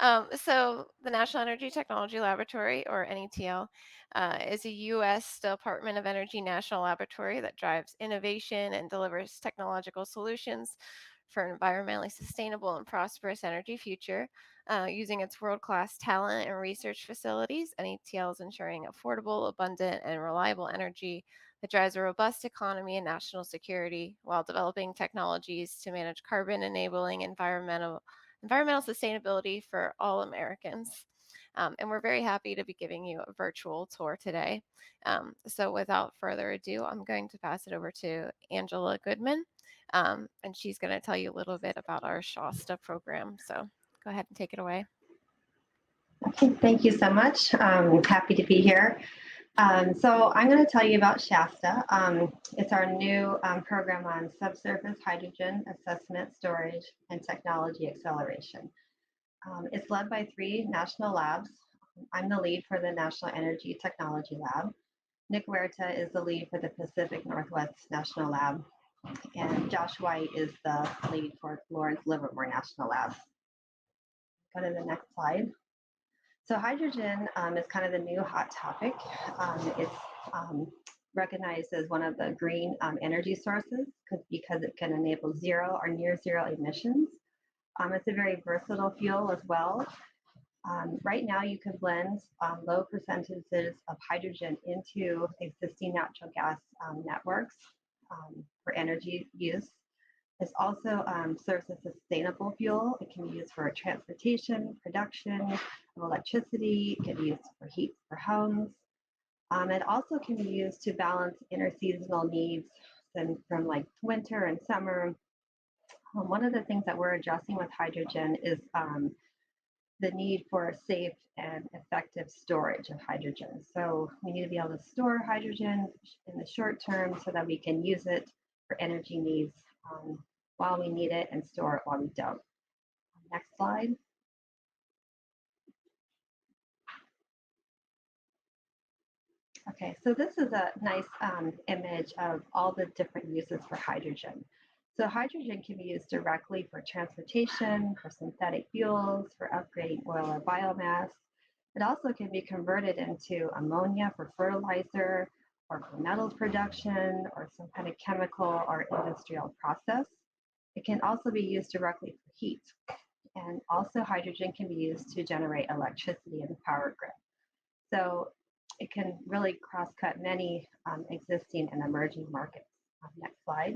So the National Energy Technology Laboratory, or NETL, is a U.S. Department of Energy national laboratory that drives innovation and delivers technological solutions for an environmentally sustainable and prosperous energy future. Using its world-class talent and research facilities, NETL is ensuring affordable, abundant, and reliable energy that drives a robust economy and national security while developing technologies to manage carbon, enabling environmental sustainability for all Americans. And we're very happy to be giving you a virtual tour today. So without further ado, I'm going to pass it over to Angela Goodman, and she's going to tell you a little bit about our SHASTA program. So go ahead and take it away. Okay, thank you so much. Happy to be here. So I'm going to tell you about SHASTA. It's our new program on subsurface hydrogen assessment, storage, and technology acceleration. It's led by 3 national labs. I'm the lead for the National Energy Technology Lab. Nick Huerta is the lead for the Pacific Northwest National Lab. And Josh White is the lead for Lawrence Livermore National Lab. Go to the next slide. So hydrogen is kind of the new hot topic. It's recognized as one of the green energy sources because it can enable zero or near zero emissions. It's a very versatile fuel as well. Right now, you can blend low percentages of hydrogen into existing natural gas networks for energy use. It also serves as a sustainable fuel. It can be used for transportation, production of electricity. It can be used for heat for homes. It also can be used to balance interseasonal needs from like winter and summer. One of the things that we're addressing with hydrogen is the need for safe and effective storage of hydrogen. So we need to be able to store hydrogen in the short term so that we can use it for energy needs while we need it and store it while we don't. Next slide. Okay, so this is a nice image of all the different uses for hydrogen. So hydrogen can be used directly for transportation, for synthetic fuels, for upgrading oil or biomass. It also can be converted into ammonia for fertilizer or for metals production or some kind of chemical or industrial process. It can also be used directly for heat. And also hydrogen can be used to generate electricity in the power grid. So it can really cross-cut many existing and emerging markets. Next slide.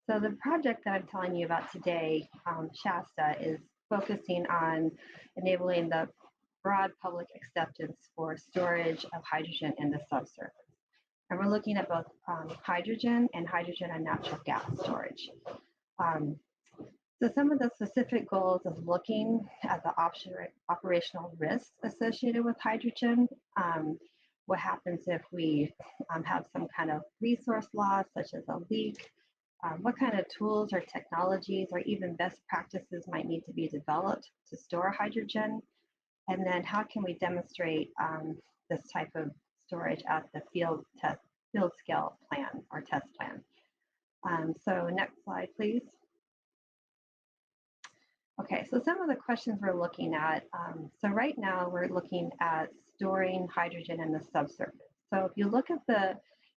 So the project that I'm telling you about today, SHASTA, is focusing on enabling the broad public acceptance for storage of hydrogen in the subsurface. And we're looking at both hydrogen and natural gas storage. So some of the specific goals of looking at the operational risks associated with hydrogen. What happens if we have some kind of resource loss, such as a leak? What kind of tools or technologies or even best practices might need to be developed to store hydrogen? And then how can we demonstrate this type of storage at the field scale plan or test plan? So next slide, please. Okay, so some of the questions we're looking at. So right now we're looking at storing hydrogen in the subsurface. So if you look at the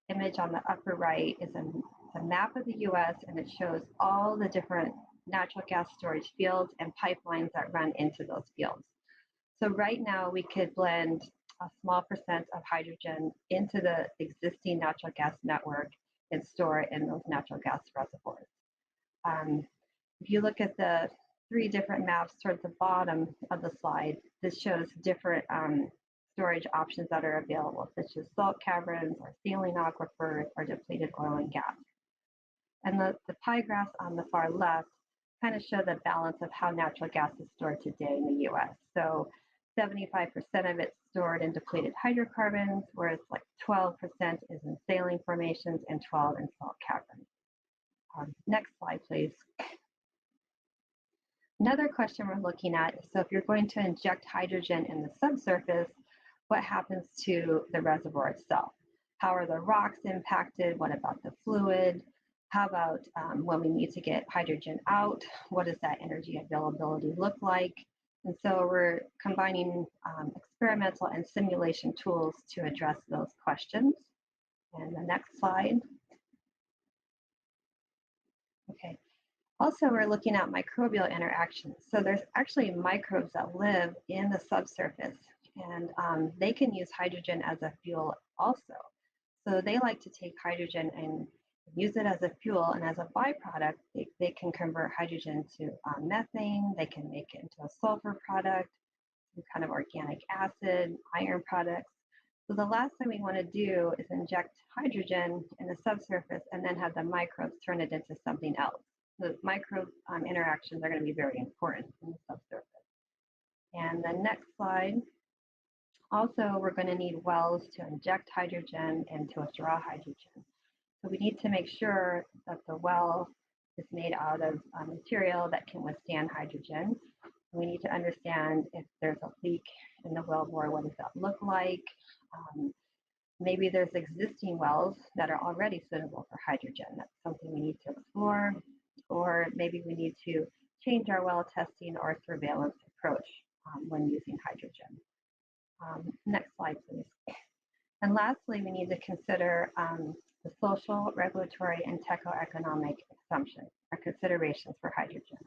image on the upper right, is a map of the US, and it shows all the different natural gas storage fields and pipelines that run into those fields. So right now we could blend a small percent of hydrogen into the existing natural gas network and store it in those natural gas reservoirs. If you look at the 3 different maps towards the bottom of the slide, this shows different storage options that are available, such as salt caverns or saline aquifers or depleted oil and gas. And the pie graphs on the far left kind of show the balance of how natural gas is stored today in the US. So 75% of it's stored in depleted hydrocarbons, whereas like 12% is in saline formations and 12% in salt caverns. Next slide, please. Another question we're looking at, so if you're going to inject hydrogen in the subsurface, what happens to the reservoir itself? How are the rocks impacted? What about the fluid? How about when we need to get hydrogen out? What does that energy availability look like? And so we're combining experimental and simulation tools to address those questions. And the next slide. Okay. Also, we're looking at microbial interactions. So there's actually microbes that live in the subsurface, and they can use hydrogen as a fuel also. So they like to take hydrogen and use it as a fuel, and as a byproduct, they can convert hydrogen to methane, they can make it into a sulfur product, some kind of organic acid, iron products. So the last thing we want to do is inject hydrogen in the subsurface and then have the microbes turn it into something else. The microbe interactions are going to be very important in the subsurface. And the next slide. Also, we're going to need wells to inject hydrogen and to withdraw hydrogen. So we need to make sure that the well is made out of material that can withstand hydrogen. We need to understand if there's a leak in the wellbore, what does that look like? Maybe there's existing wells that are already suitable for hydrogen. That's something we need to explore. Or maybe we need to change our well testing or surveillance approach when using hydrogen. Next slide, please. And lastly, we need to consider the social, regulatory, and technoeconomic assumptions or considerations for hydrogen.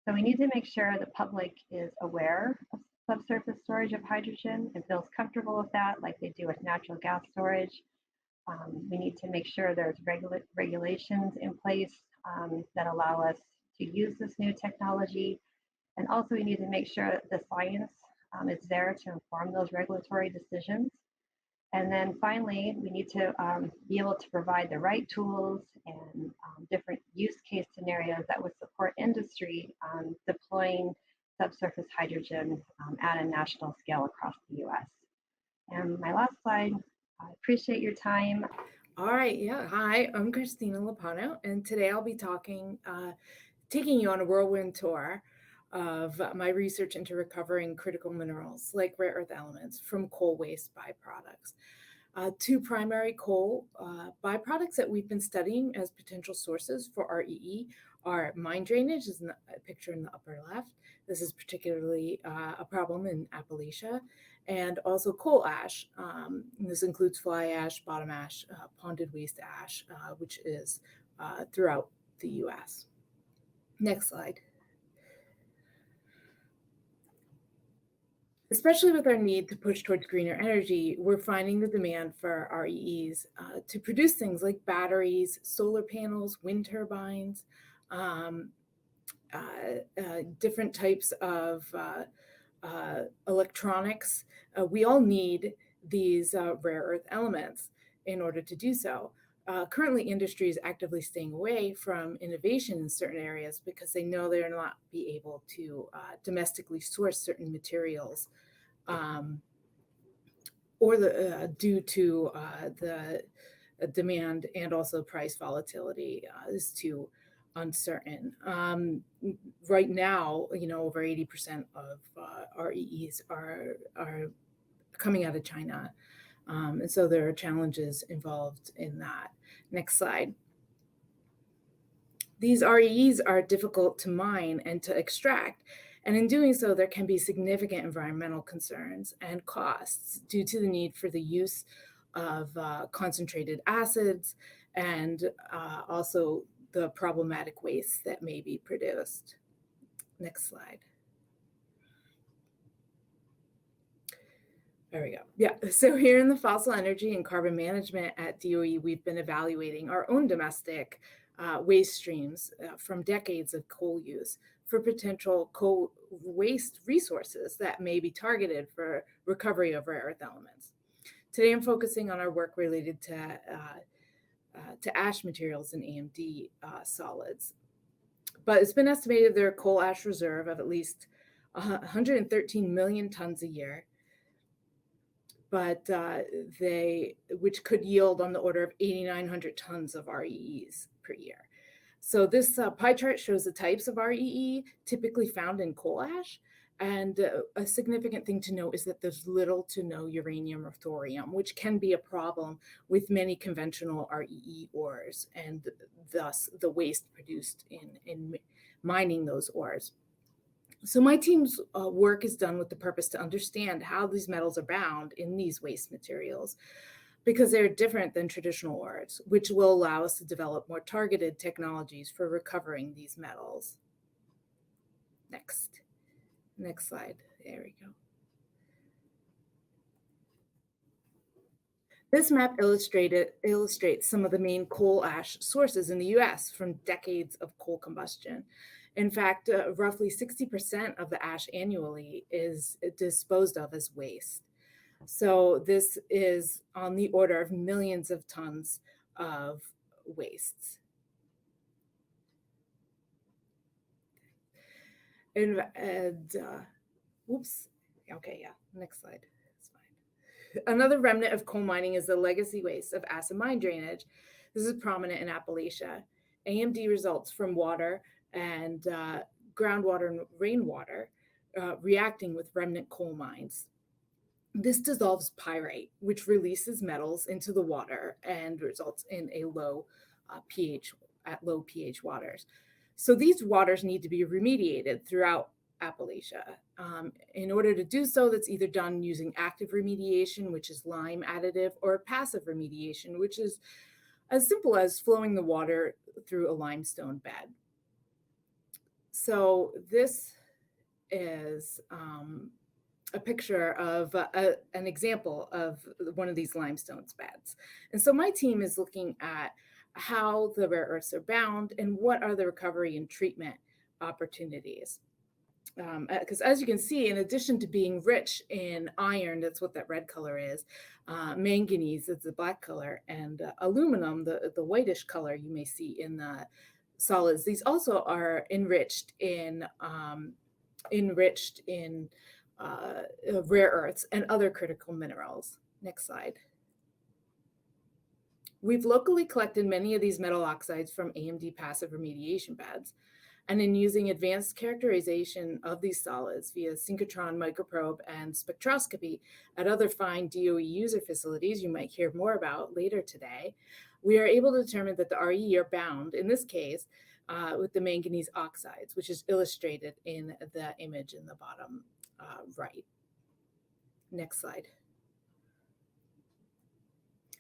So we need to make sure the public is aware of subsurface storage of hydrogen and feels comfortable with that, like they do with natural gas storage. We need to make sure there's regulations in place that allow us to use this new technology. And also we need to make sure that the science is there to inform those regulatory decisions. And then finally, we need to be able to provide the right tools and different use case scenarios that would support industry deploying subsurface hydrogen at a national scale across the US. And my last slide, I appreciate your time. All right, yeah. Hi, I'm Christina Lopano, and today I'll be taking you on a whirlwind tour of my research into recovering critical minerals like rare earth elements from coal waste byproducts. Two primary coal byproducts that we've been studying as potential sources for REE are mine drainage, is in the picture in the upper left. This is particularly a problem in Appalachia, and also coal ash. This includes fly ash, bottom ash, ponded waste ash, which is throughout the US. Next slide. Especially with our need to push towards greener energy, we're finding the demand for REEs to produce things like batteries, solar panels, wind turbines, different types of electronics. We all need these rare earth elements in order to do so. Currently, industry is actively staying away from innovation in certain areas because they know they're not be able to domestically source certain materials, or due to the demand and also price volatility is too uncertain. Right now, over 80% of REEs are coming out of China. And so there are challenges involved in that. Next slide. These REEs are difficult to mine and to extract, and in doing so, there can be significant environmental concerns and costs due to the need for the use of concentrated acids and also the problematic waste that may be produced. Next slide. There we go. Yeah, so here in the fossil energy and carbon management at DOE, we've been evaluating our own domestic waste streams from decades of coal use for potential coal waste resources that may be targeted for recovery of rare earth elements. Today, I'm focusing on our work related to ash materials and AMD solids. But it's been estimated there are coal ash reserve of at least 113 million tons a year, but which could yield on the order of 8,900 tons of REEs per year. So this pie chart shows the types of REE typically found in coal ash, And a significant thing to note is that there's little to no uranium or thorium, which can be a problem with many conventional REE ores, and thus the waste produced in mining those ores. So my team's work is done with the purpose to understand how these metals are bound in these waste materials, because they're different than traditional ores, which will allow us to develop more targeted technologies for recovering these metals. Next slide. There we go. This map illustrates some of the main coal ash sources in the US from decades of coal combustion. In fact, roughly 60% of the ash annually is disposed of as waste. So this is on the order of millions of tons of wastes. Whoops. Okay, yeah, next slide. That's fine. Another remnant of coal mining is the legacy waste of acid mine drainage. This is prominent in Appalachia. AMD results from water and groundwater and rainwater reacting with remnant coal mines. This dissolves pyrite, which releases metals into the water and results in a low pH waters. So these waters need to be remediated throughout Appalachia. In order to do so, that's either done using active remediation, which is lime additive, or passive remediation, which is as simple as flowing the water through a limestone bed. So this is a picture of an example of one of these limestone beds. And so my team is looking at how the rare earths are bound and what are the recovery and treatment opportunities. Because as you can see, in addition to being rich in iron, that's what that red color is, manganese, that's the black color, and aluminum, the whitish color you may see in the solids, these also are enriched in rare earths and other critical minerals. Next slide. We've locally collected many of these metal oxides from AMD passive remediation beds, and in using advanced characterization of these solids via synchrotron microprobe and spectroscopy at other fine DOE user facilities you might hear more about later today, we are able to determine that the RE are bound, in this case, with the manganese oxides, which is illustrated in the image in the bottom right. Next slide.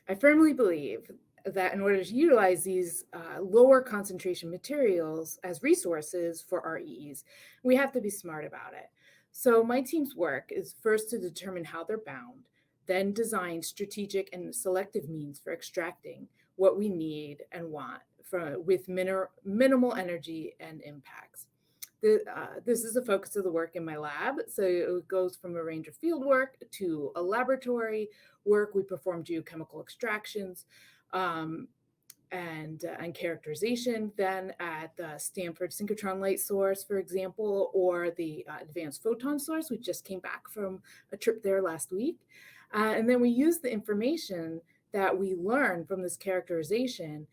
I firmly believe that in order to utilize these lower concentration materials as resources for REEs, we have to be smart about it. So my team's work is first to determine how they're bound, then design strategic and selective means for extracting what we need and want with minimal energy and impacts. This is the focus of the work in my lab. So it goes from a range of field work to a laboratory work. We perform geochemical extractions and characterization then at the Stanford synchrotron light source, for example, or the advanced photon source. We just came back from a trip there last week. And then we use the information that we learn from this characterization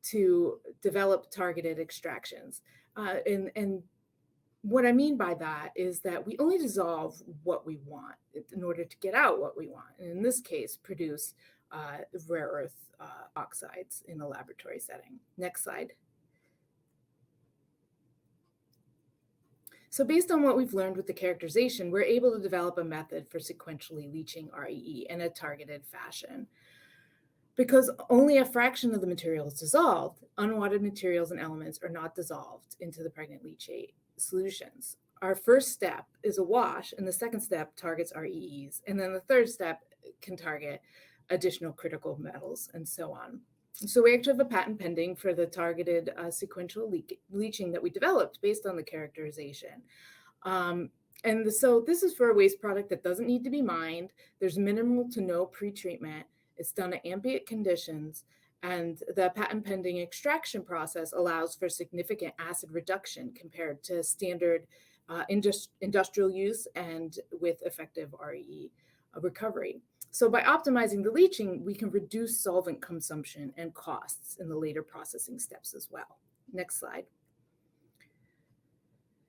to develop targeted extractions. And what I mean by that is that we only dissolve what we want in order to get out what we want. And in this case, produce rare earth oxides in a laboratory setting. Next slide. So based on what we've learned with the characterization, we're able to develop a method for sequentially leaching REE in a targeted fashion. Because only a fraction of the material is dissolved, unwanted materials and elements are not dissolved into the pregnant leachate solutions. Our first step is a wash, and the second step targets REEs, and then the third step can target additional critical metals and so on. So we actually have a patent pending for the targeted sequential leaching that we developed based on the characterization. And so this is for a waste product that doesn't need to be mined. There's minimal to no pretreatment. It's done at ambient conditions, and the patent pending extraction process allows for significant acid reduction compared to standard industrial use and with effective REE recovery. So by optimizing the leaching, we can reduce solvent consumption and costs in the later processing steps as well. Next slide.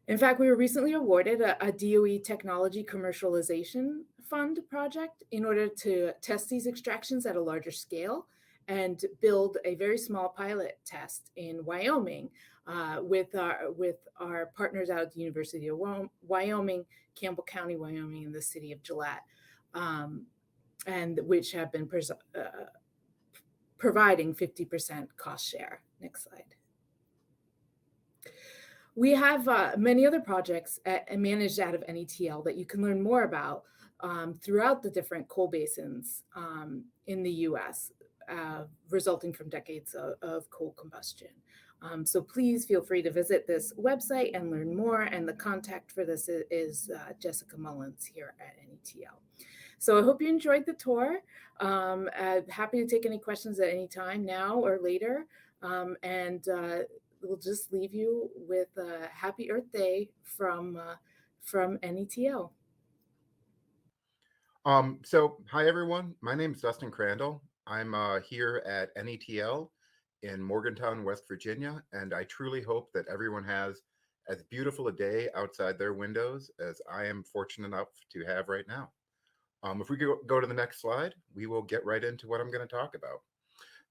In fact, we were recently awarded a DOE Technology Commercialization Fund project in order to test these extractions at a larger scale and build a very small pilot test in Wyoming with our partners out at the University of Wyoming, Campbell County, Wyoming, and the city of Gillette, and which have been providing 50% cost share. Next slide. We have many other projects managed out of NETL that you can learn more about throughout the different coal basins in the US, resulting from decades of coal combustion. So please feel free to visit this website and learn more. And the contact for this is Jessica Mullins here at NETL. So I hope you enjoyed the tour. Happy to take any questions at any time, now or later. We'll just leave you with a happy Earth Day from NETL. So hi everyone, my name is Dustin Crandall. I'm here at NETL in Morgantown, West Virginia, and I truly hope that everyone has as beautiful a day outside their windows as I am fortunate enough to have right now. If we go to the next slide, we will get right into what I'm going to talk about.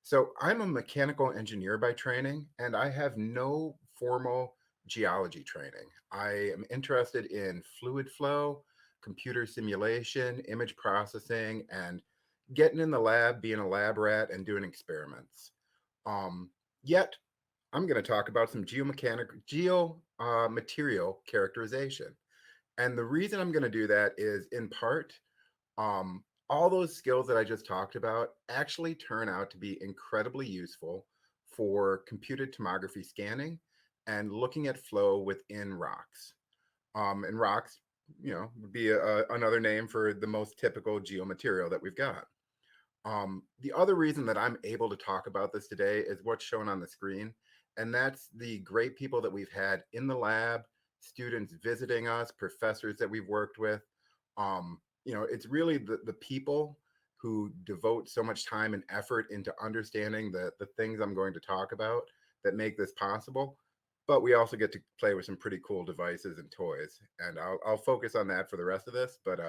So I'm a mechanical engineer by training, and I have no formal geology training. I am interested in fluid flow, computer simulation, image processing, and getting in the lab, being a lab rat, and doing experiments. Yet, I'm going to talk about some geomaterial characterization. And the reason I'm going to do that is, in part, all those skills that I just talked about actually turn out to be incredibly useful for computed tomography scanning and looking at flow within rocks. And rocks, would be another name for the most typical geomaterial that we've got. The other reason that I'm able to talk about this today is what's shown on the screen, and that's the great people that we've had in the lab, students visiting us, professors that we've worked with. It's really the people who devote so much time and effort into understanding the things I'm going to talk about that make this possible. But we also get to play with some pretty cool devices and toys, and I'll focus on that for the rest of this. But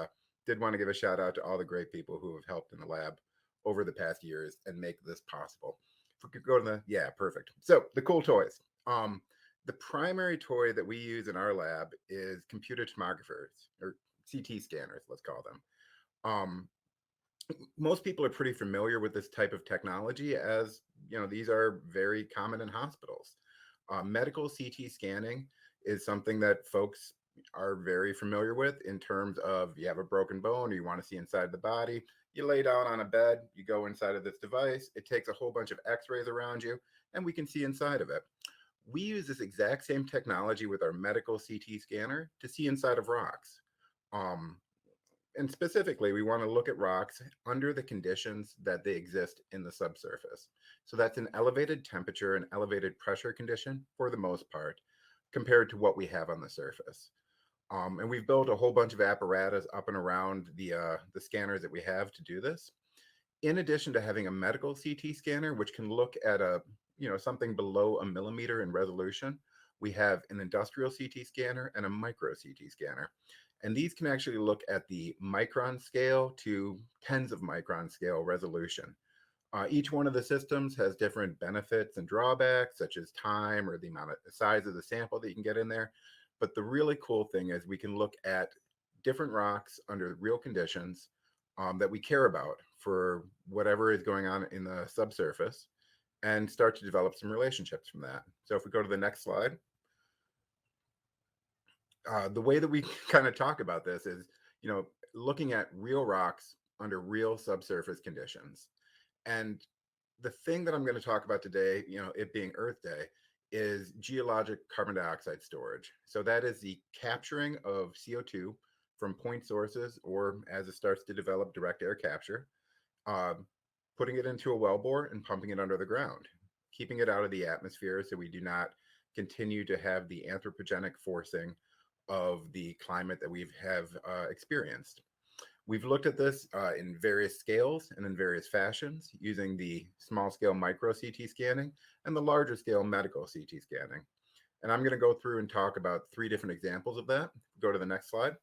did want to give a shout out to all the great people who have helped in the lab over the past years and make this possible. If we could go to perfect. So the cool toys. The primary toy that we use in our lab is computer tomographers, or CT scanners, let's call them. Most people are pretty familiar with this type of technology, as these are very common in hospitals. Medical CT scanning is something that folks are very familiar with in terms of, you have a broken bone or you want to see inside the body, you lay down on a bed, you go inside of this device, it takes a whole bunch of x-rays around you, and we can see inside of it. We use this exact same technology with our medical CT scanner to see inside of rocks. And specifically, we want to look at rocks under the conditions that they exist in the subsurface. So that's an elevated temperature and elevated pressure condition for the most part, compared to what we have on the surface. And we've built a whole bunch of apparatus up and around the scanners that we have to do this. In addition to having a medical CT scanner, which can look at something below a millimeter in resolution, we have an industrial CT scanner and a micro CT scanner. And these can actually look at the micron scale to tens of micron scale resolution. Each one of the systems has different benefits and drawbacks, such as time or the size of the sample that you can get in there. But the really cool thing is we can look at different rocks under real conditions that we care about for whatever is going on in the subsurface, and start to develop some relationships from that. So if we go to the next slide. The way that we kind of talk about this is, looking at real rocks under real subsurface conditions. And the thing that I'm going to talk about today, it being Earth Day, is geologic carbon dioxide storage. So that is the capturing of CO2 from point sources, or as it starts to develop, direct air capture, putting it into a wellbore and pumping it under the ground, keeping it out of the atmosphere so we do not continue to have the anthropogenic forcing of the climate that we have experienced. We've looked at this in various scales and in various fashions, using the small scale micro CT scanning and the larger scale medical CT scanning. And I'm going to go through and talk about 3 different examples of that. Go to the next slide.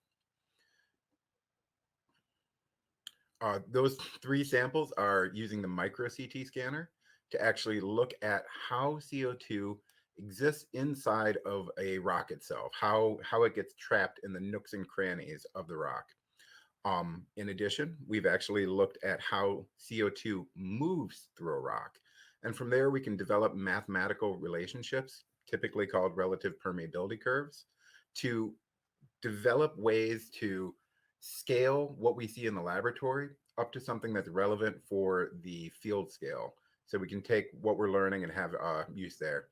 Those 3 samples are using the micro CT scanner to actually look at how CO2 exists inside of a rock itself, how it gets trapped in the nooks and crannies of the rock. In addition, we've actually looked at how CO2 moves through a rock. And from there, we can develop mathematical relationships, typically called relative permeability curves, to develop ways to scale what we see in the laboratory up to something that's relevant for the field scale. So we can take what we're learning and have use there.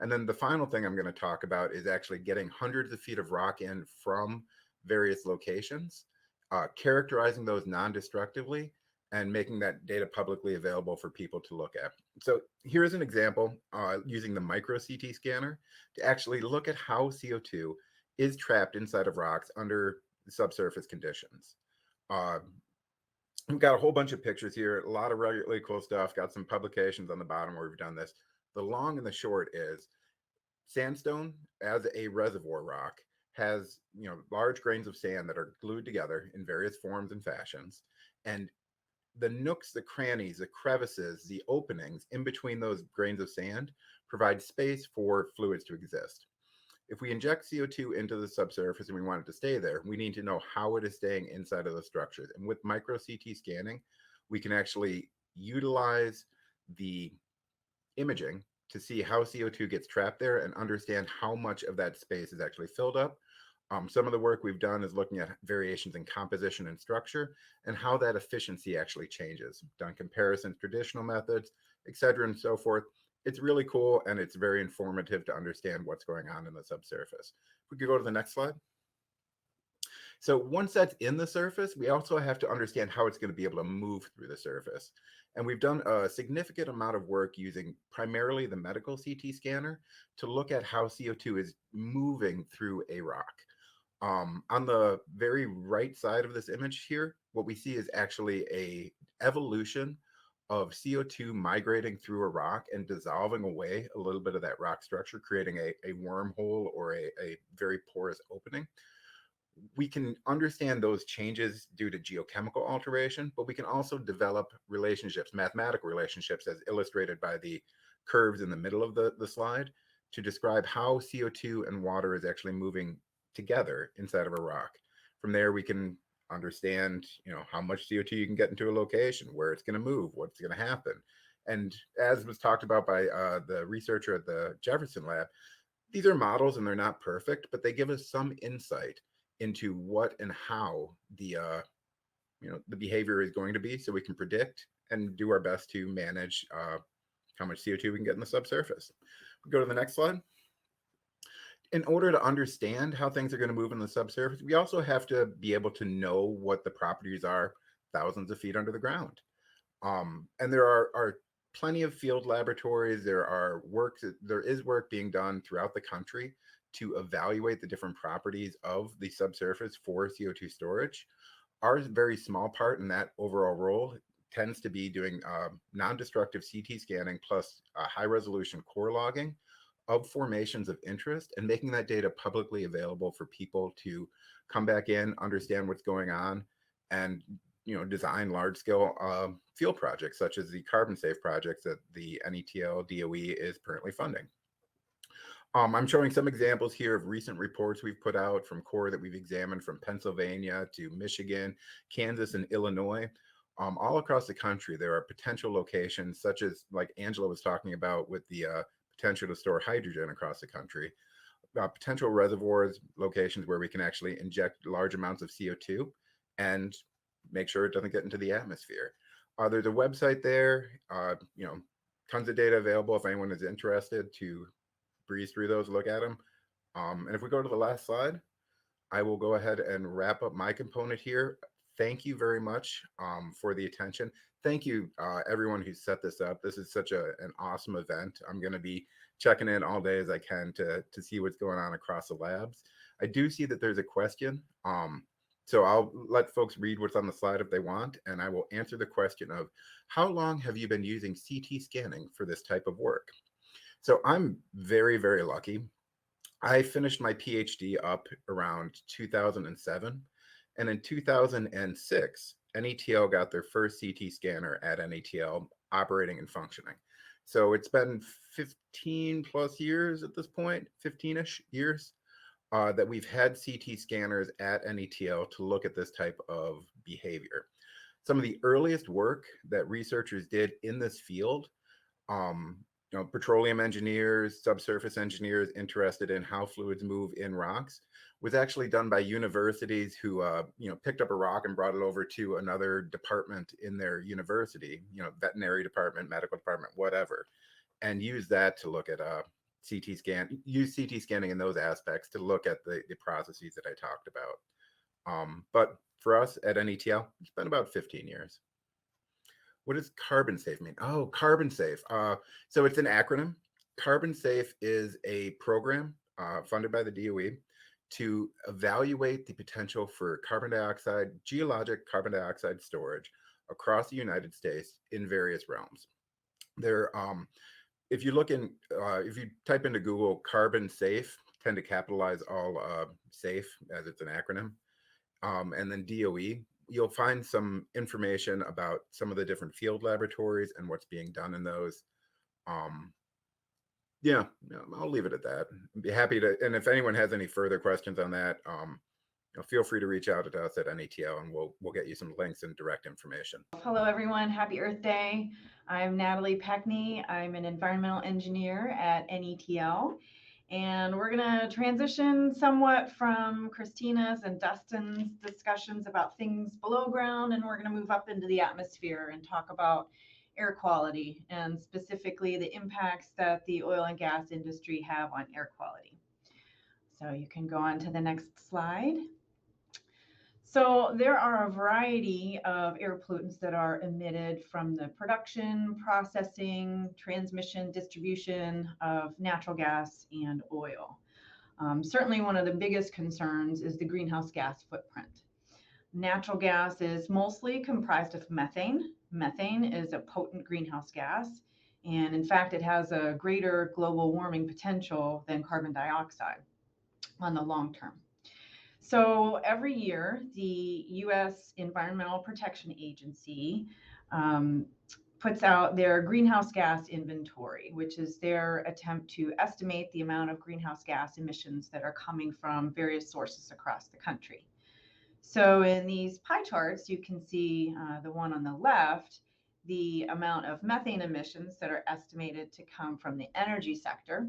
And then the final thing I'm going to talk about is actually getting hundreds of feet of rock in from various locations, characterizing those non-destructively, and making that data publicly available for people to look at. So here's an example using the micro CT scanner to actually look at how CO2 is trapped inside of rocks under subsurface conditions. We've got a whole bunch of pictures here, a lot of really cool stuff, got some publications on the bottom where we've done this. The long and the short is sandstone as a reservoir rock has, large grains of sand that are glued together in various forms and fashions. And the nooks, the crannies, the crevices, the openings in between those grains of sand provide space for fluids to exist. If we inject CO2 into the subsurface and we want it to stay there, we need to know how it is staying inside of the structures. And with micro CT scanning, we can actually utilize the imaging to see how CO2 gets trapped there and understand how much of that space is actually filled up. Some of the work we've done is looking at variations in composition and structure and how that efficiency actually changes. Done comparisons, traditional methods, et cetera, and so forth. It's really cool and it's very informative to understand what's going on in the subsurface. If we could go to the next slide. So once that's in the surface, we also have to understand how it's going to be able to move through the surface. And we've done a significant amount of work using primarily the medical CT scanner to look at how CO2 is moving through a rock. On the very right side of this image here, what we see is actually a evolution of CO2 migrating through a rock and dissolving away a little bit of that rock structure, creating a wormhole or a very porous opening. We can understand those changes due to geochemical alteration, but we can also develop relationships, mathematical relationships, as illustrated by the curves in the middle of the slide, to describe how CO2 and water is actually moving together inside of a rock. From there, we can understand, how much CO2 you can get into a location, where it's going to move, what's going to happen. And as was talked about by the researcher at the Jefferson Lab, these are models and they're not perfect, but they give us some insight into what and how the the behavior is going to be, so we can predict and do our best to manage how much CO2 we can get in the subsurface. We go to the next slide. In order to understand how things are going to move in the subsurface, we also have to be able to know what the properties are thousands of feet under the ground. And there are plenty of field laboratories. There is work being done throughout the country to evaluate the different properties of the subsurface for CO2 storage. Our very small part in that overall role tends to be doing non-destructive CT scanning plus high resolution core logging of formations of interest and making that data publicly available for people to come back in, understand what's going on, and design large-scale field projects such as the carbon safe projects that the NETL DOE is currently funding. I'm showing some examples here of recent reports we've put out from core that we've examined from Pennsylvania to Michigan, Kansas, and Illinois. All across the country, there are potential locations such as, like Angela was talking about, with the potential to store hydrogen across the country. Potential reservoirs, locations where we can actually inject large amounts of CO2 and make sure it doesn't get into the atmosphere. There's a website there, tons of data available if anyone is interested to breeze through those, look at them. And if we go to the last slide, I will go ahead and wrap up my component here. Thank you very much for the attention. Thank you, everyone who set this up. This is such an awesome event. I'm going to be checking in all day as I can to see what's going on across the labs. I do see that there's a question. So I'll let folks read what's on the slide if they want, and I will answer the question of how long have you been using CT scanning for this type of work? So I'm very, very lucky. I finished my PhD up around 2007, and in 2006, NETL got their first CT scanner at NETL operating and functioning. So it's been 15 plus years at this point, 15-ish years, that we've had CT scanners at NETL to look at this type of behavior. Some of the earliest work that researchers did in this field, um, petroleum engineers, subsurface engineers interested in how fluids move in rocks, was actually done by universities who, picked up a rock and brought it over to another department in their university, veterinary department, medical department, whatever, and use that to look at use CT scanning in those aspects to look at the processes that I talked about. But for us at NETL, it's been about 15 years. What does carbon safe mean? Oh, carbon safe. So it's an acronym. Carbon safe is a program funded by the DOE to evaluate the potential for geologic carbon dioxide storage across the United States in various realms. If you type into Google carbon safe, tend to capitalize all safe as it's an acronym, and then DOE, you'll find some information about some of the different field laboratories and what's being done in those. Yeah, I'll leave it at that. I'd be happy to, and if anyone has any further questions on that, feel free to reach out to us at NETL and we'll get you some links and direct information. Hello, everyone. Happy Earth Day. I'm Natalie Peckney. I'm an environmental engineer at NETL. And we're going to transition somewhat from Christina's and Dustin's discussions about things below ground, and we're going to move up into the atmosphere and talk about air quality, and specifically the impacts that the oil and gas industry have on air quality. So you can go on to the next slide. So there are a variety of air pollutants that are emitted from the production, processing, transmission, distribution of natural gas and oil. Certainly one of the biggest concerns is the greenhouse gas footprint. Natural gas is mostly comprised of methane. Methane is a potent greenhouse gas, and in fact, it has a greater global warming potential than carbon dioxide on the long term. So every year, the U.S. Environmental Protection Agency puts out their greenhouse gas inventory, which is their attempt to estimate the amount of greenhouse gas emissions that are coming from various sources across the country. So in these pie charts, you can see the one on the left, the amount of methane emissions that are estimated to come from the energy sector.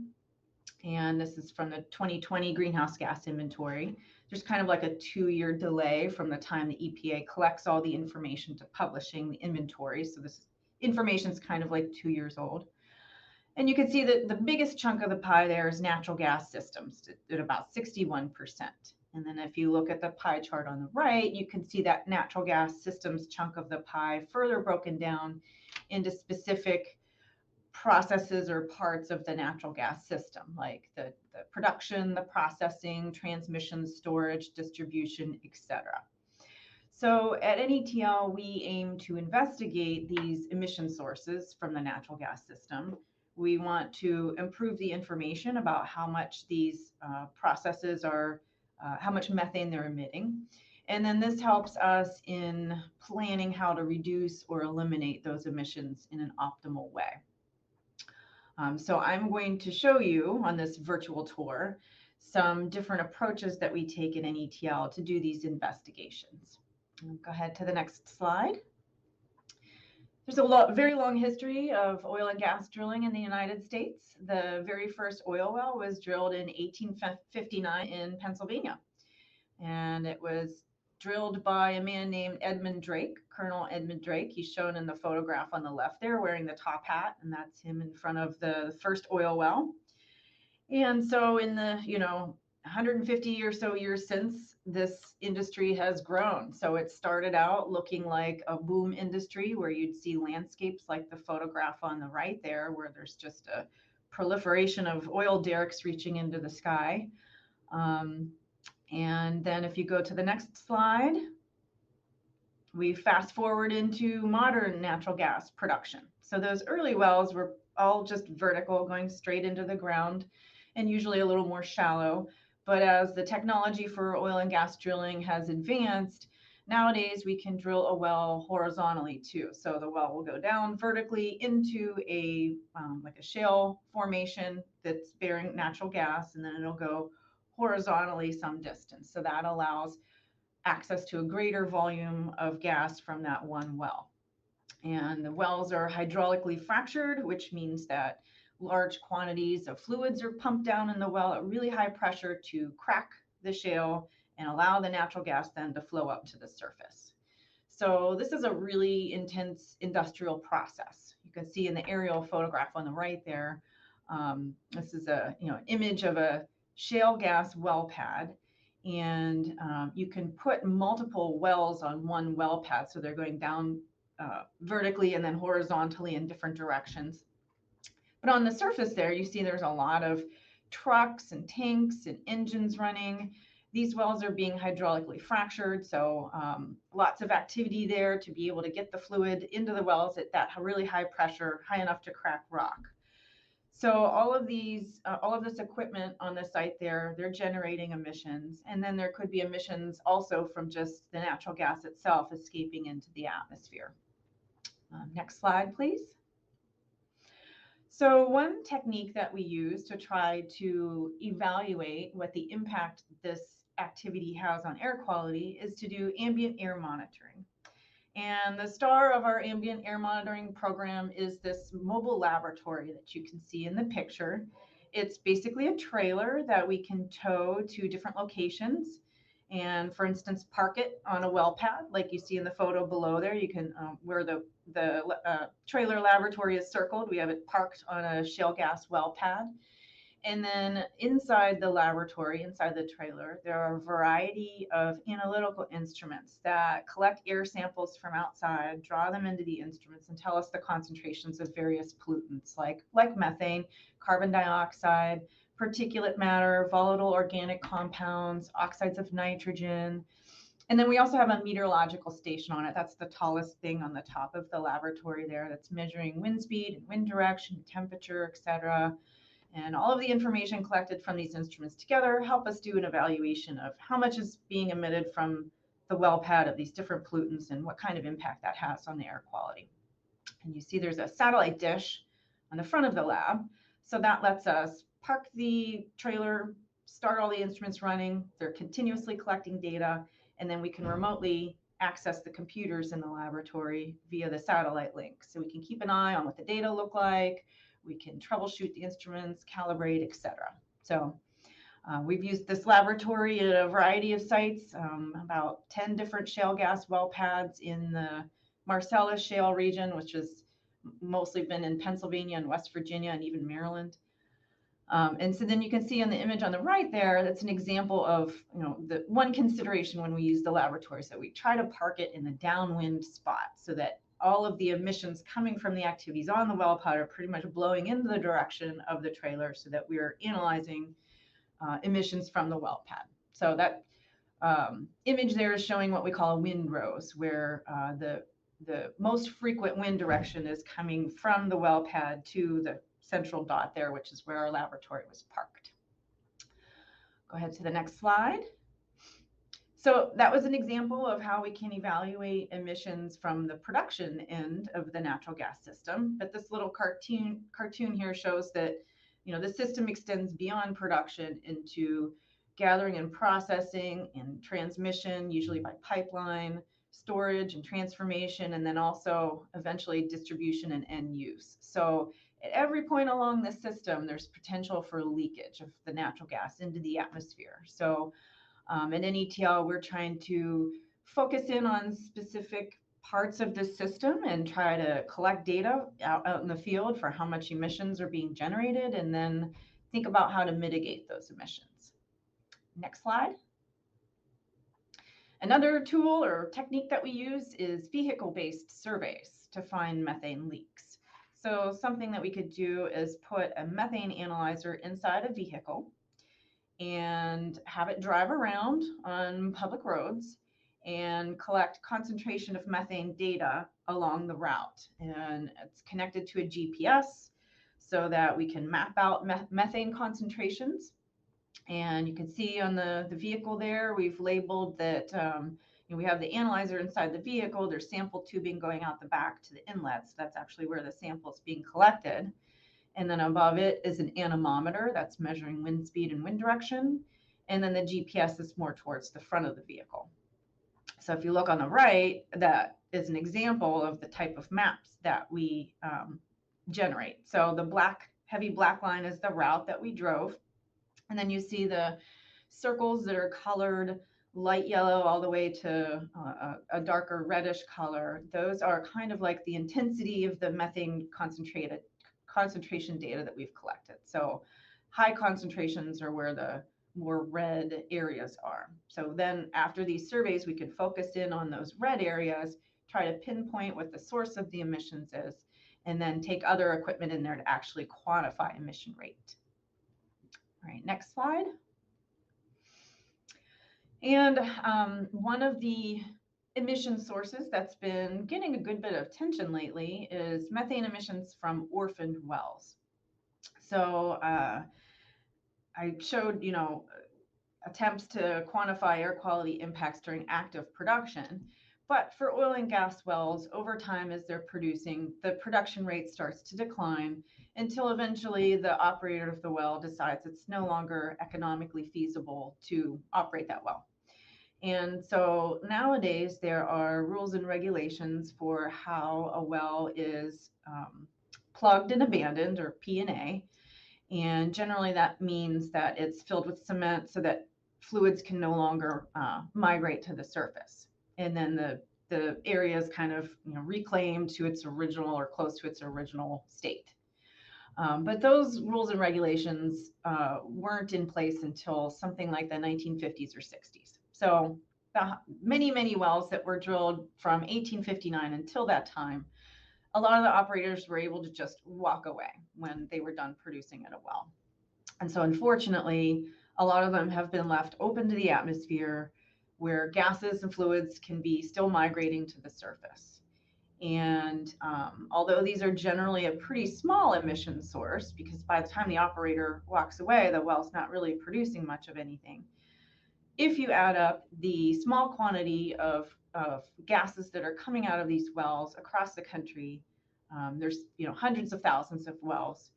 And this is from the 2020 greenhouse gas inventory. There's kind of like a 2-year delay from the time the EPA collects all the information to publishing the inventory. So this information is kind of like 2 years old. And you can see that the biggest chunk of the pie there is natural gas systems at about 61%. And then if you look at the pie chart on the right, you can see that natural gas systems chunk of the pie further broken down into specific processes or parts of the natural gas system, like the production, the processing, transmission, storage, distribution, etc. So at NETL, we aim to investigate these emission sources from the natural gas system. We want to improve the information about how much these processes are, how much methane they're emitting. And then this helps us in planning how to reduce or eliminate those emissions in an optimal way. So I'm going to show you on this virtual tour some different approaches that we take in NETL to do these investigations. Go ahead to the next slide. There's a very long history of oil and gas drilling in the United States. The very first oil well was drilled in 1859 in Pennsylvania. And it was drilled by a man named Edmund Drake, Colonel Edmund Drake. He's shown in the photograph on the left there wearing the top hat, and that's him in front of the first oil well. And so in the, 150 or so years since, this industry has grown. So it started out looking like a boom industry where you'd see landscapes like the photograph on the right there, where there's just a proliferation of oil derricks reaching into the sky. And then if you go to the next slide, we fast forward into modern natural gas production. So those early wells were all just vertical, going straight into the ground. and usually a little more shallow. But as the technology for oil and gas drilling has advanced, nowadays we can drill a well horizontally too. So the well will go down vertically into a like a shale formation that's bearing natural gas, and then it'll go horizontally some distance. So that allows access to a greater volume of gas from that one well. And the wells are hydraulically fractured, which means that large quantities of fluids are pumped down in the well at really high pressure to crack the shale and allow the natural gas then to flow up to the surface. So this is a really intense industrial process. You can see in the aerial photograph on the right there, this is a image of a shale gas well pad. And you can put multiple wells on one well pad, so they're going down vertically and then horizontally in different directions. But on the surface there, you see there's a lot of trucks and tanks and engines running. These wells are being hydraulically fractured, so lots of activity there to be able to get the fluid into the wells at that really high pressure, high enough to crack rock. So all of this equipment on the site there, they're generating emissions. And then there could be emissions also from just the natural gas itself escaping into the atmosphere. Next slide, please. So one technique that we use to try to evaluate what the impact this activity has on air quality is to do ambient air monitoring. And the star of our ambient air monitoring program is this mobile laboratory that you can see in the picture. It's basically a trailer that we can tow to different locations and, for instance, park it on a well pad like you see in the photo below there. You can, where the trailer laboratory is circled, we have it parked on a shale gas well pad. And then inside the laboratory, inside the trailer, there are a variety of analytical instruments that collect air samples from outside, draw them into the instruments, and tell us the concentrations of various pollutants like methane, carbon dioxide, particulate matter, volatile organic compounds, oxides of nitrogen. And then we also have a meteorological station on it. That's the tallest thing on the top of the laboratory there that's measuring wind speed and wind direction, temperature, etc. And all of the information collected from these instruments together help us do an evaluation of how much is being emitted from the well pad of these different pollutants and what kind of impact that has on the air quality. And you see there's a satellite dish on the front of the lab. So that lets us park the trailer, start all the instruments running. They're continuously collecting data, and then we can remotely access the computers in the laboratory via the satellite link. So we can keep an eye on what the data look like. We can troubleshoot the instruments, calibrate, etc. So we've used this laboratory at a variety of sites, about 10 different shale gas well pads in the Marcellus shale region, which has mostly been in Pennsylvania and West Virginia and even Maryland. And so then you can see on the image on the right there, that's an example of the one consideration when we use the laboratory. So we try to park it in the downwind spot so that all of the emissions coming from the activities on the well pad are pretty much blowing in the direction of the trailer so that we're analyzing emissions from the well pad. So that image there is showing what we call a windrows, where the most frequent wind direction is coming from the well pad to the central dot there, which is where our laboratory was parked. Go ahead to the next slide. So that was an example of how we can evaluate emissions from the production end of the natural gas system. But this little cartoon here shows that the system extends beyond production into gathering and processing and transmission, usually by pipeline, storage and transformation, and then also eventually distribution and end use. So at every point along the system, there's potential for leakage of the natural gas into the atmosphere. So at NETL, we're trying to focus in on specific parts of the system and try to collect data out in the field for how much emissions are being generated, and then think about how to mitigate those emissions. Next slide. Another tool or technique that we use is vehicle-based surveys to find methane leaks. So something that we could do is put a methane analyzer inside a vehicle and have it drive around on public roads and collect concentration of methane data along the route. And it's connected to a GPS. so that we can map out methane concentrations. And you can see on the vehicle there, we've labeled that we have the analyzer inside the vehicle. There's sample tubing going out the back to the inlets. That's actually where the sample is being collected. And then above it is an anemometer that's measuring wind speed and wind direction. And then the GPS is more towards the front of the vehicle. So if you look on the right, that is an example of the type of maps that we generate. So the heavy black line is the route that we drove. And then you see the circles that are colored light yellow all the way to a darker reddish color. Those are kind of like the intensity of the methane concentration data that we've collected. So high concentrations are where the more red areas are. So then after these surveys, we can focus in on those red areas, try to pinpoint what the source of the emissions is, and then take other equipment in there to actually quantify emission rate. All right, next slide. And one of the emission sources that's been getting a good bit of attention lately is methane emissions from orphaned wells. So I showed, attempts to quantify air quality impacts during active production. But for oil and gas wells, over time as they're producing, the production rate starts to decline until eventually the operator of the well decides it's no longer economically feasible to operate that well. And so nowadays there are rules and regulations for how a well is plugged and abandoned, or P&A. And generally that means that it's filled with cement so that fluids can no longer migrate to the surface. And then the area is kind of reclaimed to its original or close to its original state. But those rules and regulations weren't in place until something like the 1950s or 60s. So many, many wells that were drilled from 1859 until that time, a lot of the operators were able to just walk away when they were done producing at a well. And so unfortunately, a lot of them have been left open to the atmosphere where gases and fluids can be still migrating to the surface. And although these are generally a pretty small emission source, because by the time the operator walks away, the well's not really producing much of anything. If you add up the small quantity of gases that are coming out of these wells across the country, there's hundreds of thousands of wells.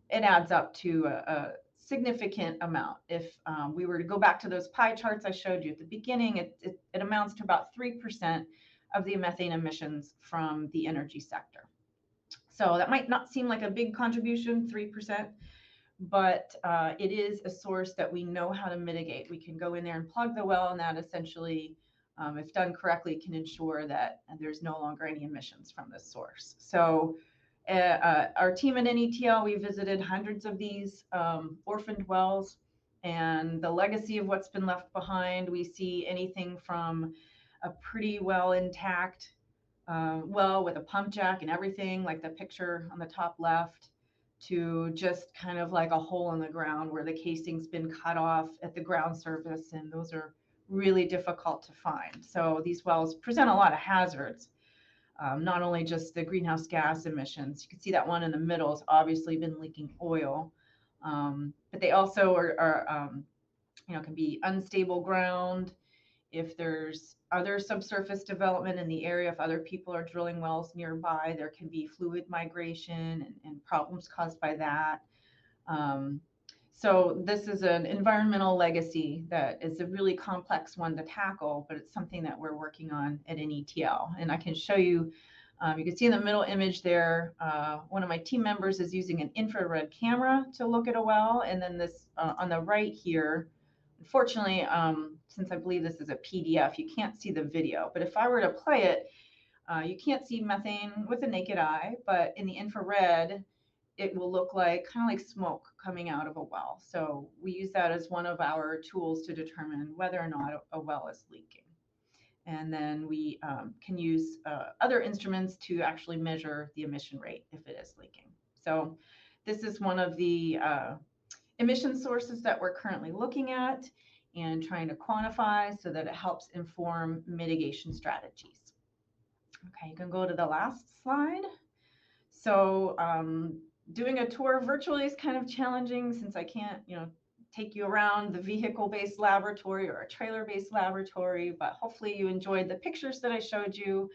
It adds up to a significant amount. If we were to go back to those pie charts I showed you at the beginning, it amounts to about 3% of the methane emissions from the energy sector. So that might not seem like a big contribution, 3%, but it is a source that we know how to mitigate. We can go in there and plug the well, and that essentially, if done correctly, can ensure that there's no longer any emissions from this source. So our team at NETL, we visited hundreds of these orphaned wells, and the legacy of what's been left behind, we see anything from a pretty well intact well with a pump jack and everything, like the picture on the top left, to just kind of like a hole in the ground where the casing's been cut off at the ground surface, and those are really difficult to find. So these wells present a lot of hazards, not only just the greenhouse gas emissions. You can see that one in the middle has obviously been leaking oil, but they also are can be unstable ground. If there's other subsurface development in the area, if other people are drilling wells nearby, there can be fluid migration and problems caused by that. So this is an environmental legacy that is a really complex one to tackle, but it's something that we're working on at NETL. And I can show you, you can see in the middle image there, one of my team members is using an infrared camera to look at a well. And then this on the right here, unfortunately, since I believe this is a PDF, you can't see the video. But if I were to play it, you can't see methane with the naked eye, but in the infrared, it will look like kind of like smoke coming out of a well. So we use that as one of our tools to determine whether or not a well is leaking. And then we can use other instruments to actually measure the emission rate if it is leaking. So this is one of the emission sources that we're currently looking at and trying to quantify so that it helps inform mitigation strategies. Okay, you can go to the last slide. So Doing a tour virtually is kind of challenging since I can't, take you around the vehicle-based laboratory or a trailer-based laboratory, but hopefully you enjoyed the pictures that I showed you.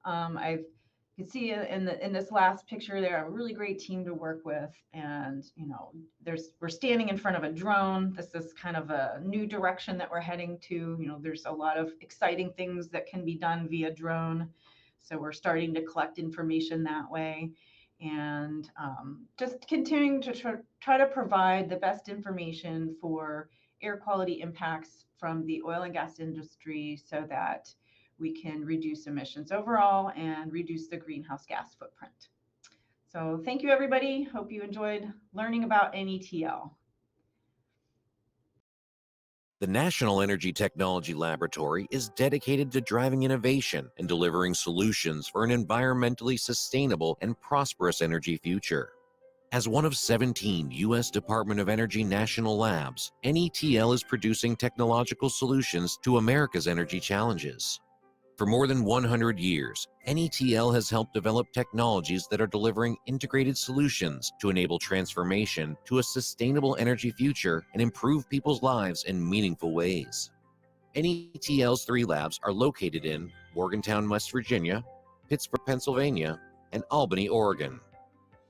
You can see in this last picture, they're a really great team to work with, and we're standing in front of a drone. This is kind of a new direction that we're heading to. There's a lot of exciting things that can be done via drone, so we're starting to collect information that way, and just continuing to try to provide the best information for air quality impacts from the oil and gas industry so that we can reduce emissions overall and reduce the greenhouse gas footprint. So thank you, everybody. Hope you enjoyed learning about NETL. The National Energy Technology Laboratory is dedicated to driving innovation and delivering solutions for an environmentally sustainable and prosperous energy future. As one of 17 U.S. Department of Energy national labs, NETL is producing technological solutions to America's energy challenges. For more than 100 years, NETL has helped develop technologies that are delivering integrated solutions to enable transformation to a sustainable energy future and improve people's lives in meaningful ways. NETL's 3 labs are located in Morgantown, West Virginia, Pittsburgh, Pennsylvania, and Albany, Oregon.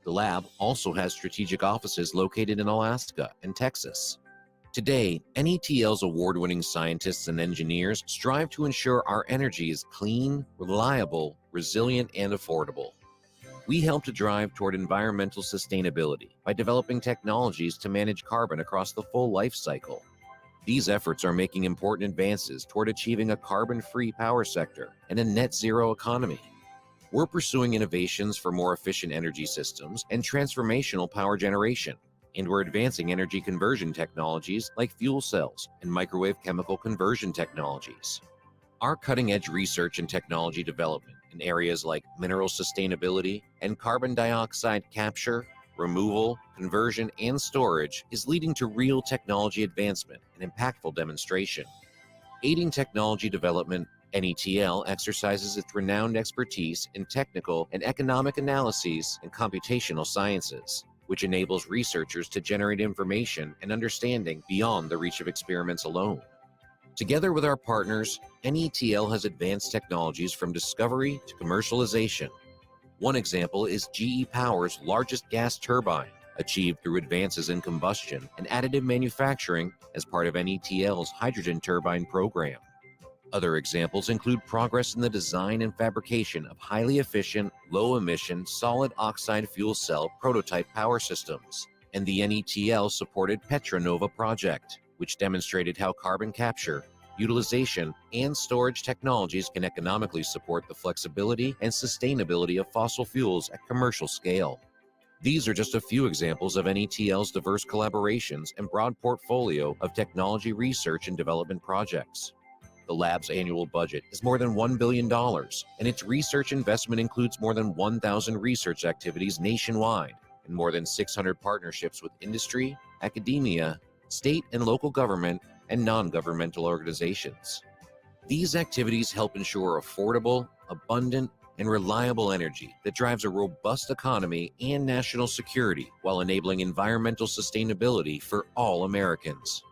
The lab also has strategic offices located in Alaska and Texas. Today, NETL's award-winning scientists and engineers strive to ensure our energy is clean, reliable, resilient, and affordable. We help to drive toward environmental sustainability by developing technologies to manage carbon across the full life cycle. These efforts are making important advances toward achieving a carbon-free power sector and a net-zero economy. We're pursuing innovations for more efficient energy systems and transformational power generation. And we're advancing energy conversion technologies like fuel cells and microwave chemical conversion technologies. Our cutting-edge research and technology development in areas like mineral sustainability and carbon dioxide capture, removal, conversion, and storage is leading to real technology advancement and impactful demonstration. Aiding technology development, NETL exercises its renowned expertise in technical and economic analyses and computational sciences, which enables researchers to generate information and understanding beyond the reach of experiments alone. Together with our partners, NETL has advanced technologies from discovery to commercialization. One example is GE Power's largest gas turbine, achieved through advances in combustion and additive manufacturing as part of NETL's hydrogen turbine program. Other examples include progress in the design and fabrication of highly efficient, low-emission, solid oxide fuel cell prototype power systems, and the NETL-supported Petronova project, which demonstrated how carbon capture, utilization, and storage technologies can economically support the flexibility and sustainability of fossil fuels at commercial scale. These are just a few examples of NETL's diverse collaborations and broad portfolio of technology research and development projects. The lab's annual budget is more than $1 billion, and its research investment includes more than 1,000 research activities nationwide and more than 600 partnerships with industry, academia, state and local government, and non-governmental organizations. These activities help ensure affordable, abundant, and reliable energy that drives a robust economy and national security while enabling environmental sustainability for all Americans.